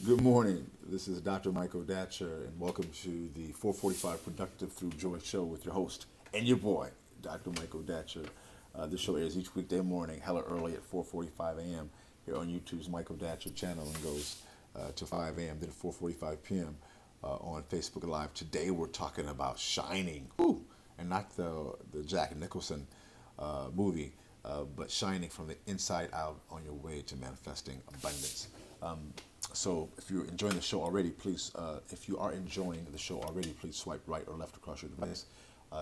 Good morning. This is Dr. Michael Datcher, and welcome to the 445 Productive Through Joy show with your host and your boy, Dr. Michael Datcher. This show airs each weekday morning, hella early at 4:45 a.m. here on YouTube's Michael Datcher channel, and goes to 5 a.m. then 4:45 p.m. On Facebook Live. Today we're talking about Shining, whew, and not the Jack Nicholson movie, but shining from the inside out on your way to manifesting abundance. So if you're enjoying the show already, please, if you are enjoying the show already, please swipe right or left across your device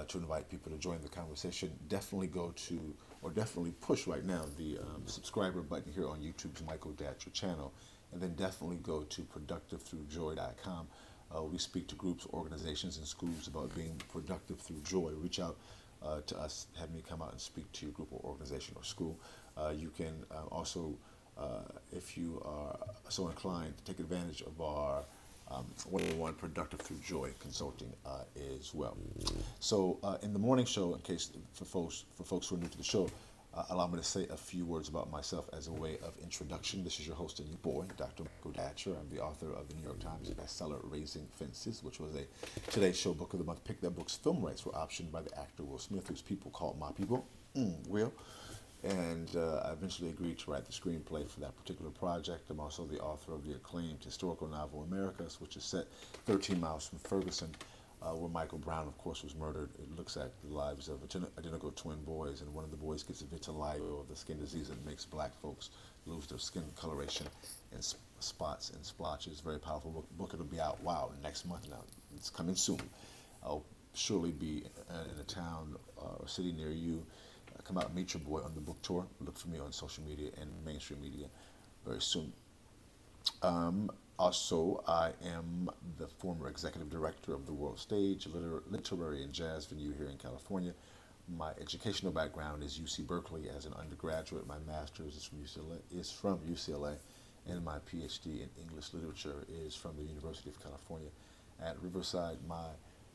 to invite people to join the conversation. Definitely go to, or definitely push right now, the subscriber button here on YouTube's Michael Datcher channel, and then definitely go to productivethroughjoy.com. We speak to groups, organizations, and schools about being productive through joy. Reach out to us, have me come out and speak to your group or organization or school. You can also, if you are so inclined, to take advantage of our one-on-one Productive Through Joy consulting as well. So in the morning show, in case for folks who are new to the show, allow me to say a few words about myself as a way of introduction. This is your host and your boy, Dr. Michael Datcher. I'm the author of the New York Times bestseller Raising Fences, which was a Today Show Book of the Month pick. That book's film rights were optioned by the actor Will Smith, whose people called my people. Will. And I eventually agreed to write the screenplay for that particular project. I'm also the author of the acclaimed historical novel Americas, which is set 13 miles from Ferguson, where Michael Brown, of course, was murdered. It looks at the lives of identical twin boys, and one of the boys gets vitiligo, the skin disease that makes black folks lose their skin coloration and spots and splotches. Very powerful book. It'll be out, next month now. It's coming soon. I'll surely be in a town or city near you. Come out and meet your boy on the book tour. Look for me on social media and mainstream media very soon. Also, I am the former executive director of the World Stage, literary and jazz venue here in California. My educational background is UC Berkeley as an undergraduate. My master's is from UCLA, and my PhD in English literature is from the University of California at Riverside.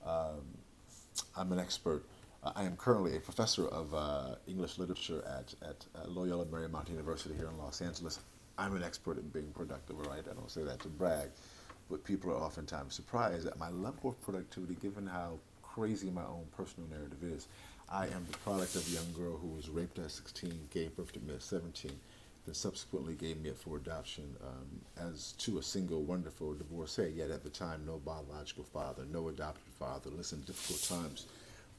I'm an expert. I am currently a professor of English literature at Loyola Marymount University here in Los Angeles. I'm an expert at being productive, all right? I don't say that to brag, but people are oftentimes surprised at my level of productivity given how crazy my own personal narrative is. I am the product of a young girl who was raped at 16, gave birth to me at 17, then subsequently gave me up for adoption as to a single wonderful divorcee, yet at the time no biological father, no adopted father. Listen, difficult times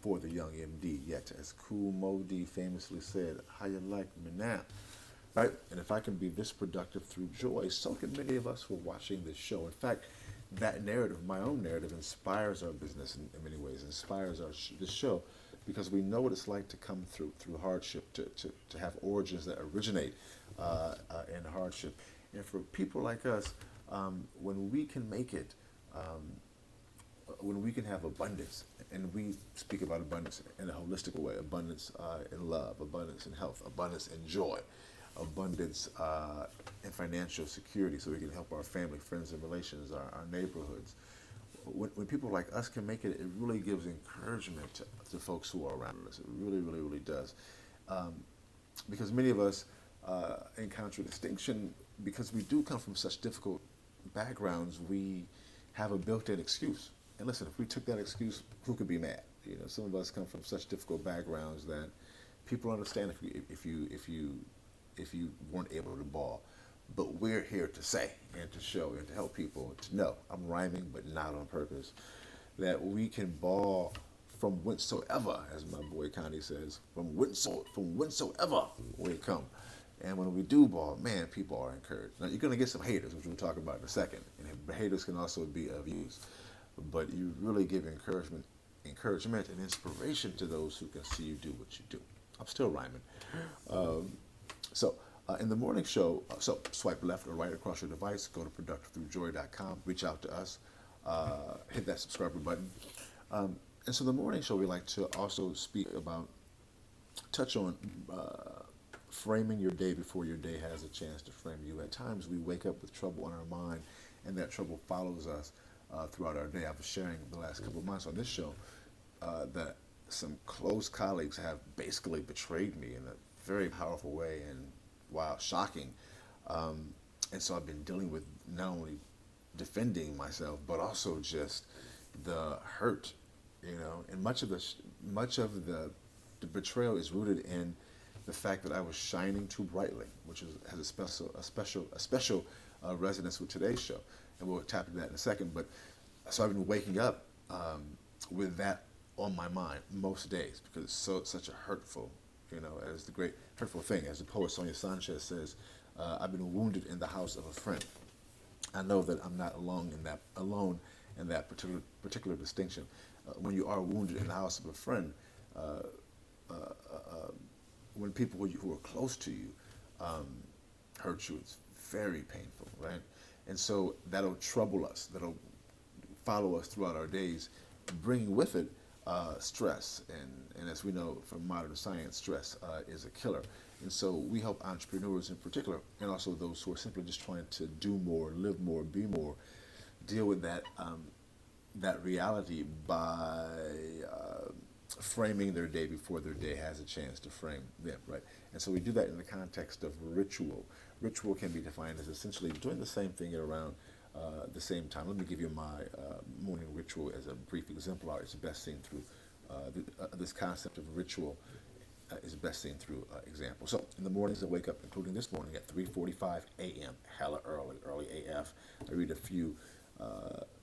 for the young MD, yet as Kool Moe Dee famously said, how you like me now? Right? And if I can be this productive through joy, so can many of us who are watching this show. In fact, that narrative, my own narrative, inspires our business in many ways, inspires this show, because we know what it's like to come through hardship, to have origins that originate in hardship. And for people like us, when we can make it, when we can have abundance, and we speak about abundance in a holistic way, abundance in love, abundance in health, abundance in joy, abundance in financial security, so we can help our family, friends, and relations, our neighborhoods. When people like us can make it, it really gives encouragement to folks who are around us. It really, really, really does. Because many of us encounter distinction because we do come from such difficult backgrounds. We have a built-in excuse. And listen, if we took that excuse, who could be mad? You know, some of us come from such difficult backgrounds that people understand if you weren't able to ball. But we're here to say and to show and to help people to know, I'm rhyming but not on purpose, that we can ball from whensoever, as my boy Connie says, from whensoever we come. And when we do ball, man, people are encouraged. Now, you're going to get some haters, which we'll talk about in a second. And haters can also be of use. But you really give encouragement and inspiration to those who can see you do what you do. I'm still rhyming. So in the morning show, so swipe left or right across your device, go to productivethroughjoy.com, reach out to us, hit that subscriber button. And so the morning show, we like to also touch on framing your day before your day has a chance to frame you. At times we wake up with trouble in our mind, and that trouble follows us throughout our day. I was sharing the last couple of months on this show that some close colleagues have basically betrayed me in a very powerful way and, wow, shocking. And so I've been dealing with not only defending myself, but also just the hurt, and much of the betrayal is rooted in the fact that I was shining too brightly, which has a special resonance with today's show, and we'll tap into that in a second. But so I've been waking up with that on my mind most days because such a hurtful, as the great hurtful thing, as the poet Sonia Sanchez says, I've been wounded in the house of a friend. I know that I'm not alone in that particular distinction. When you are wounded in the house of a friend, when people who are close to you hurt you, it's very painful, right? And so that'll trouble us. That'll follow us throughout our days, bringing with it stress. And as we know from modern science, stress is a killer. And so we help entrepreneurs in particular, and also those who are simply just trying to do more, live more, be more, deal with that reality by framing their day before their day has a chance to frame them, right? And so we do that in the context of ritual. Ritual can be defined as essentially doing the same thing at around the same time. Let me give you my morning ritual as a brief exemplar. It's best seen through this concept of ritual is best seen through example. So in the mornings I wake up, including this morning at 3:45 a.m., hella early AF. I read a few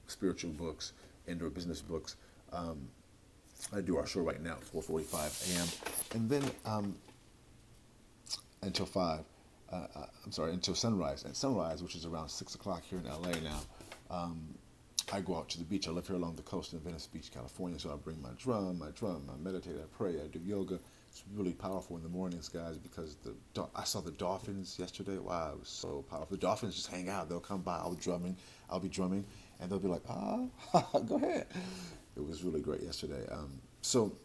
spiritual books, indoor business books. I do our show right now at 4:45 a.m. And then until 5. Until sunrise. At sunrise, which is around 6 o'clock here in LA now, I go out to the beach. I live here along the coast in Venice Beach, California, so I bring my drum, I meditate, I pray, I do yoga. It's really powerful in the mornings, guys, because I saw the dolphins yesterday. Wow, it was so powerful. The dolphins just hang out. They'll come by. I'll be drumming, and they'll be like, go ahead. It was really great yesterday. So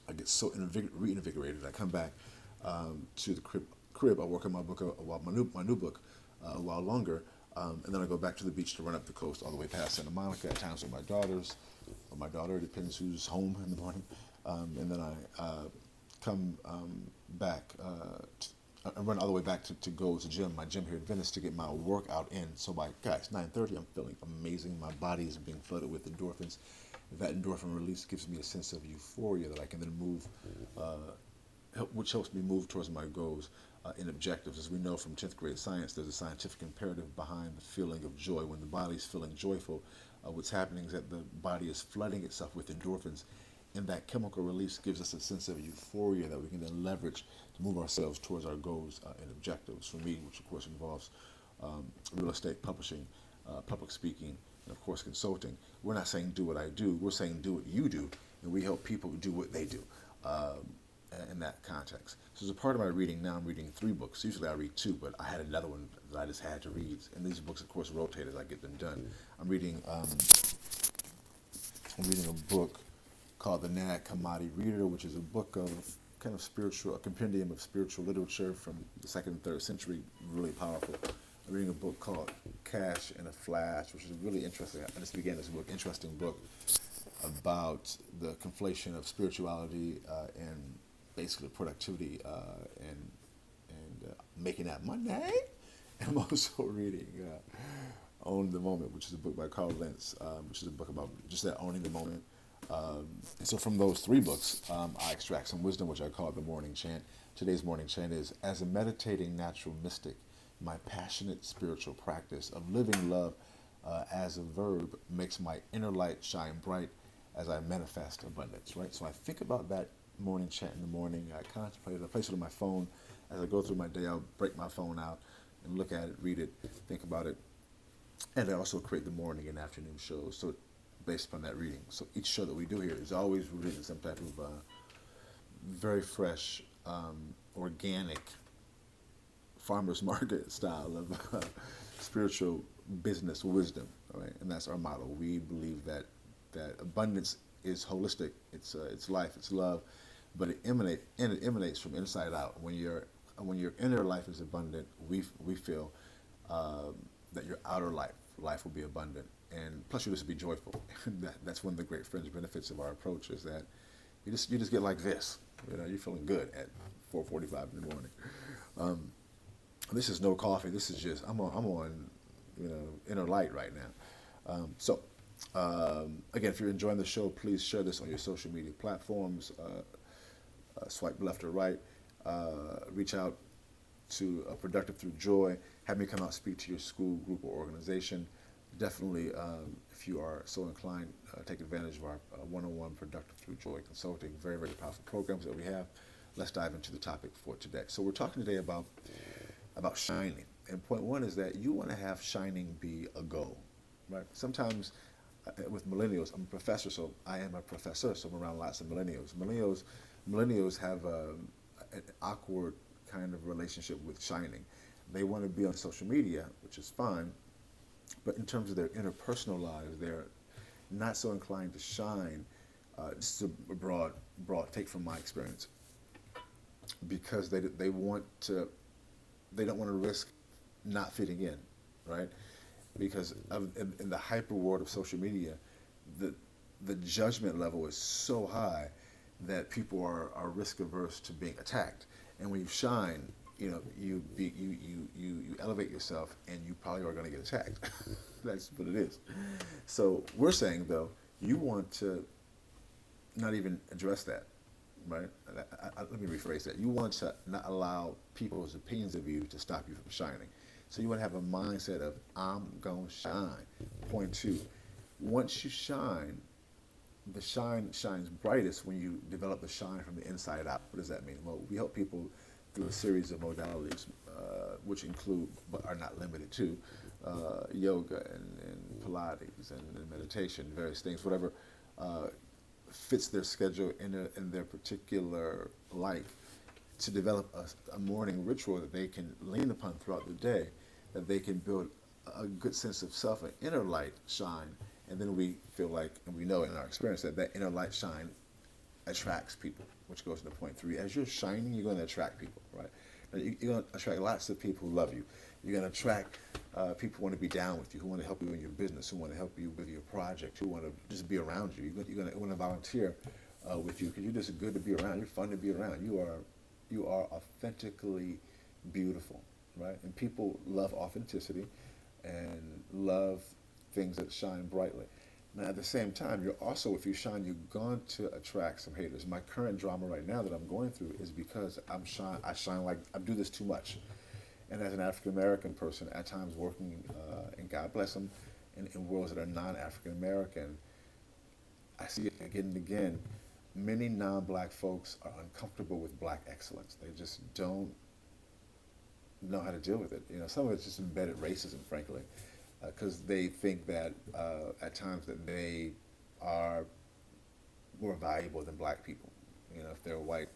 I get so reinvigorated. I come back to the crib. I work on my book, my new book, a while longer, and then I go back to the beach to run up the coast all the way past Santa Monica. At times with my daughters, or my daughter, depends who's home in the morning, and then I come back. I run all the way back to go to my gym here in Venice to get my workout in. So by 9:30, I'm feeling amazing. My body is being flooded with endorphins. That endorphin release gives me a sense of euphoria that I can then move, which helps me move towards my goals and objectives. As we know from 10th grade science, there's a scientific imperative behind the feeling of joy. When the body's feeling joyful, what's happening is that the body is flooding itself with endorphins, and that chemical release gives us a sense of euphoria that we can then leverage to move ourselves towards our goals and objectives. For me, which of course involves real estate, publishing, public speaking, and of course consulting. We're not saying do what I do, we're saying do what you do, and we help people do what they do in that context. So as a part of my reading, now I'm reading 3 books. Usually I read 2, but I had another one that I just had to read, and these books of course rotate as I get them done. I'm reading a book called The Nag Hammadi Reader, which is a book of kind of a compendium of spiritual literature from the 2nd and 3rd century, really powerful. I'm reading a book called Cash in a Flash, which is really interesting. I just began this book, interesting book, about the conflation of spirituality and basically productivity and making that money. I'm also reading Own the Moment, which is a book by Carl Lentz, which is a book about just that owning the moment. So from those 3 books, I extract some wisdom, which I call the morning chant. Today's morning chant is, as a meditating natural mystic, my passionate spiritual practice of living love as a verb makes my inner light shine bright as I manifest abundance, right? So I think about that morning chant in the morning. I contemplate it. I place it on my phone. As I go through my day, I'll break my phone out and look at it, read it, think about it. And I also create the morning and afternoon shows. So based upon that reading. So each show that we do here is always rooted in some type of very fresh, organic, farmer's market style of spiritual business wisdom, right? And that's our model. We believe that abundance is holistic. It's life. It's love, but it emanates from inside out. When your inner life is abundant, we feel that your outer life will be abundant, and plus you just be joyful. That's one of the great fringe benefits of our approach is that you just get like this. You're feeling good at 4:45 in the morning. This is no coffee. This is just I'm on inner light right now. Again, if you're enjoying the show, please share this on your social media platforms. Swipe left or right. Reach out to Productive Through Joy. Have me come out speak to your school, group, or organization. Definitely, if you are so inclined, take advantage of our one-on-one Productive Through Joy consulting. Very, very powerful programs that we have. Let's dive into the topic for today. So we're talking today about shining. And point one is that you want to have shining be a goal, right? Sometimes with millennials, I'm a professor, so I am a professor, so I'm around lots of millennials. Millennials have an awkward kind of relationship with shining. They want to be on social media, which is fine, but in terms of their interpersonal lives, they're not so inclined to shine. Just a broad take from my experience, because they don't want to risk not fitting in, right? Because in the hyper world of social media, the judgment level is so high that people are risk averse to being attacked. And when you shine, you elevate yourself, and you probably are going to get attacked. That's what it is. So we're saying, though, you want to not even address that, right? Let me rephrase that. You want to not allow people's opinions of you to stop you from shining. So you want to have a mindset of, I'm going to shine. Point two, once you shine, the shine shines brightest when you develop the shine from the inside out. What does that mean? Well, we help people through a series of modalities, which include, but are not limited to, yoga and Pilates and meditation, various things, whatever fits their schedule in their particular life, to develop a morning ritual that they can lean upon throughout the day, that they can build a good sense of self, an inner light shine, and then we feel like, and we know in our experience, that inner light shine attracts people, which goes into point three. As you're shining, you're going to attract people, right? You're going to attract lots of people who love you. You're going to attract people who want to be down with you, who want to help you in your business, who want to help you with your project, who want to just be around you. You're going to want to volunteer with you, because you're just good to be around. You're fun to be around. You are authentically beautiful, right? And people love authenticity and love things that shine brightly. Now, at the same time, you're also, if you shine, you're going to attract some haters. My current drama right now that I'm going through is because I shine like I do this too much. And as an African American person, at times working, and God bless them, in worlds that are non-African American, I see it again and again. Many non-black folks are uncomfortable with black excellence. They just don't know how to deal with it. Some of it's just embedded racism, frankly, because they think that at times that they are more valuable than black people, if they're white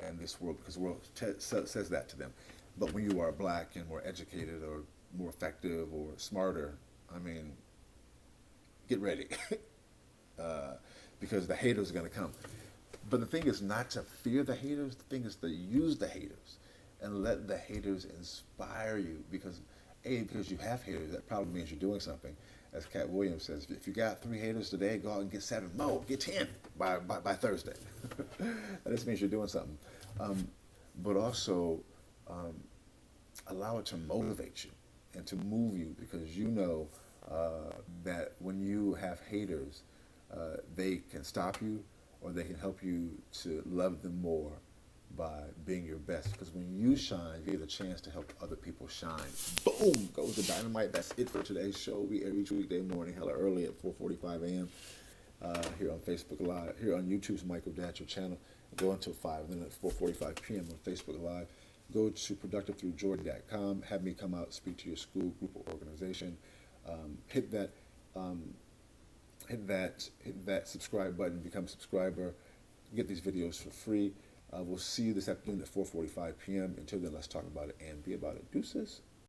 in this world, because the world says that to them. But when you are black and more educated or more effective or smarter, get ready, because the haters are going to come. But the thing is not to fear the haters. The thing is to use the haters and let the haters inspire you, because you have haters, that probably means you're doing something. As Cat Williams says, if you got 3 haters today, go out and get 7 more, get 10 by Thursday. That just means you're doing something. But also allow it to motivate you and to move you, because that when you have haters, they can stop you, or they can help you to love them more by being your best. Because when you shine, you get a chance to help other people shine. Boom! Goes the dynamite. That's it for today's show. We air each weekday morning, hella early at 4:45 a.m. Here on Facebook Live, here on YouTube's Michael Datcher channel. Go until 5, and then at 4:45 p.m. on Facebook Live. Go to productivethroughjoy.com. Have me come out, speak to your school, group, or organization. Hit that subscribe button, become a subscriber, get these videos for free. We'll see you this afternoon at 4:45 p.m. Until then, let's talk about it and be about it. Deuces.